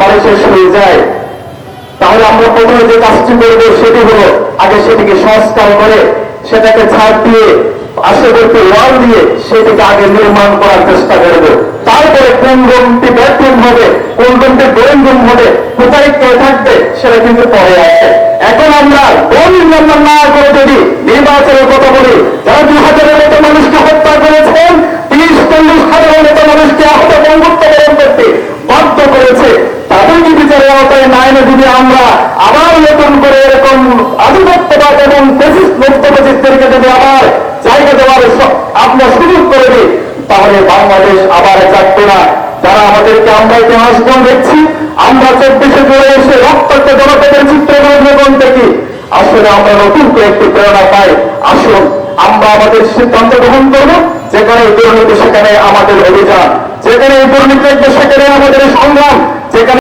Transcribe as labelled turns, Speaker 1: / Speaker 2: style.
Speaker 1: বাড়ি শেষ হয়ে যায়, তাহলে আমরা প্রথমে যে কাজটি করবো সেটি হলো আগে সেটিকে সংস্কার করে সেটাকে ছাড় দিয়ে আশেপাশে ওয়াল দিয়ে সেটিকে আগে নির্মাণ করার চেষ্টা করবো। তারপরে কোন রুমটি বেডরুম হবে, কোন রুমটি ড্রয়িং রুম হবে, কোথায় কে থাকবে সেটা কিন্তু পরে আছে। এখন আমরা ড্রয়িং নির্মাণ না করে যদি নির্বাচনের কথা বলি, যারা ২,০০০-এর মতো মানুষকে হত্যা করেছেন, ৩০-৪০,০০০-এর মতো মানুষকে আহত বন্ধুত্ব বরণ করতে বাধ্য করেছে, তাদেরকে বিচারের আওতায় না এনে যদি আমরা আবার নতুন করে এরকম আধিপত্যবাদ এবং মুক্তবাদীদেরকে যদি আবার জায়গা দেওয়ার আপনার সুযোগ করে দিই, তাহলে বাংলাদেশ আবার থাকবে না। যারা আমাদেরকে আমরা ইতিহাস দেখছি, আমরা ২৪শে জুড়ে এসে রক্তাক্ত জনপদের চিত্রগ্রহণ থেকে আসলে আমরা নতুন করে একটি প্রেরণা পাই। আসুন আমরা আমাদের সিদ্ধান্ত গ্রহণ করবো, যেখানে দুর্নীতি সেখানে আমাদের অভিযান, যেখানে দুর্নীতি সেখানে আমাদের সংগ্রাম, যেখানে